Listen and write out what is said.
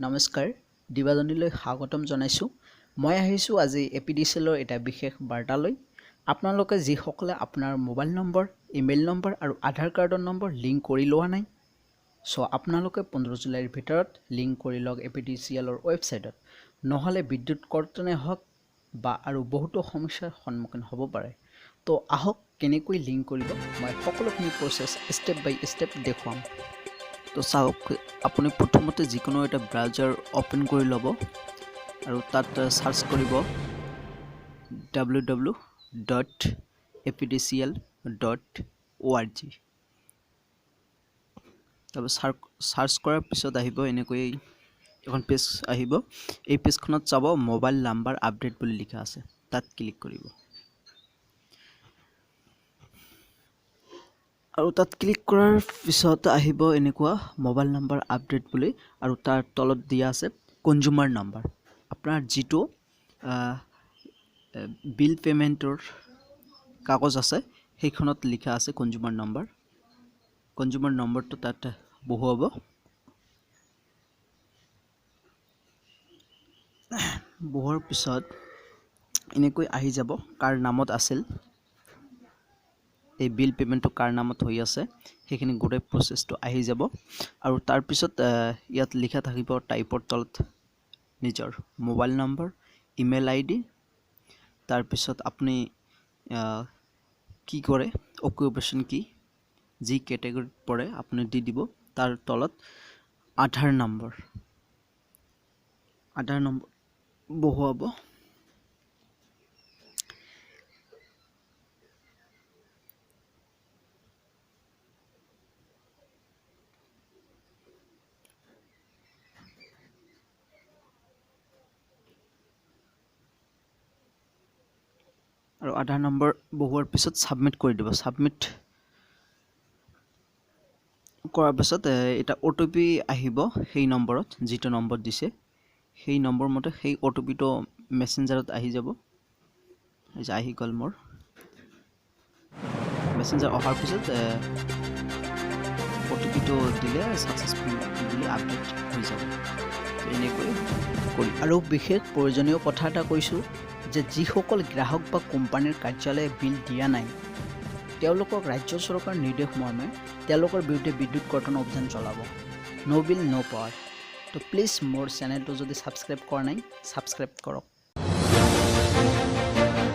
নমস্কাৰ দিবাজনীলৈ স্বাগতম জনাইছো। মই আহিছো আজি এপিডিচিএলৰ এটা বিশেষ বাৰ্তালৈ। আপোনালোকে যিসকলে আপোনাৰ মোবাইল নম্বৰ, ইমেইল নম্বৰ আৰু আধাৰ কাৰ্ডৰ নম্বৰ লিংক কৰি লোৱা নাই, আপোনালোকে 15 জুলাইৰ ভিতৰত লিংক কৰি লওক এপিডিচিএলৰ ৱেবছাইটত। নহলে বিদ্যুৎ কৰ্তনে হওক বা আৰু বহুতো সমস্যাৰ সন্মুখীন হ'ব পাৰে। তো আহক কেনেকৈ লিংক কৰিব মই সকলোখিনি প্ৰচেছ ষ্টেপ বাই ষ্টেপ দেখুৱাম। তো চাওক, আপুনি প্ৰথমতে যিকোনো এটা ব্ৰাউজাৰ ওপেন কৰি ল'ব আৰু তাত সাৰ্চ কৰিব www.apdcl.org। তাৰপৰা সাৰ্চ কৰাৰ পিছত আহিব এনেকৈ এখন পেজ আহিব। এই পেজখনত চাব মোবাইল নাম্বাৰ আপডেট বুলি লিখা আছে, তাত ক্লিক কৰিব। আৰু তাত ক্লিক কৰাৰ পিছত আহিব এনেকুৱা মোবাইল নাম্বাৰ আপডেট বুলি, আৰু তাৰ তলত দিয়া আছে কনজিউমাৰ নাম্বাৰ। আপোনাৰ যিটো বিল পেমেন্টৰ কাগজ আছে সেইখনত লিখা আছে কনজিউমাৰ নাম্বাৰ। কনজিউমাৰ নম্বৰটো তাত বহুৱাব। বহুৱাৰ পিছত এনেকৈ আহি যাব কাৰ নামত আছিল, এই বিল পেমেন্টটো কাৰ নামত হৈ আছে সেইখিনি গোটেই প্ৰসেসটো আহি যাব। আৰু তাৰ পিছত ইয়াত লিখা থাকিব টাইপৰ তলত নিজৰ মোবাইল নম্বৰ, ইমেইল আইডি, তাৰ পিছত আপুনি কি কৰে, অকুপেশন কি, যি ক্যাটাগৰীত পৰে আপুনি দি দিব। তাৰ তলত আধাৰ নম্বৰ বহুৱাব। আৰু আধাৰ নম্বৰ বহুৱাৰ পিছত সাবমিট কৰি দিব। সাবমিট কৰাৰ পিছত এটা OTP আহিব সেই নম্বৰত, যিটো নম্বৰ দিছে সেই নম্বৰ মতে সেই OTPটো মেসেঞ্জাৰত আহি যাব। আহি গ'ল মোৰ মেসেঞ্জাৰ। অহাৰ পিছত OTPটো দিলে সাকসেসফুল বুলি আপডেট হৈ যাব। এনেকৈ কৰি আৰু বিশেষ প্ৰয়োজনীয় কথা এটা কৈছো যে যিসকল গ্ৰাহক বা কোম্পানীৰ কাৰ্যালয়ে বিল দিয়া নাই, তেওঁলোকক ৰাজ্য চৰকাৰৰ নিৰ্দেশ মৰ্মে তেওঁলোকৰ বিৰুদ্ধে বিদ্যুৎ কৰ্তন অভিযান চলাব। নো বিল নো পাৱাৰ। তো প্লিজ মোৰ চেনেলটো যদি সাবস্ক্ৰাইব কৰা নাই, সাবস্ক্ৰাইব কৰক।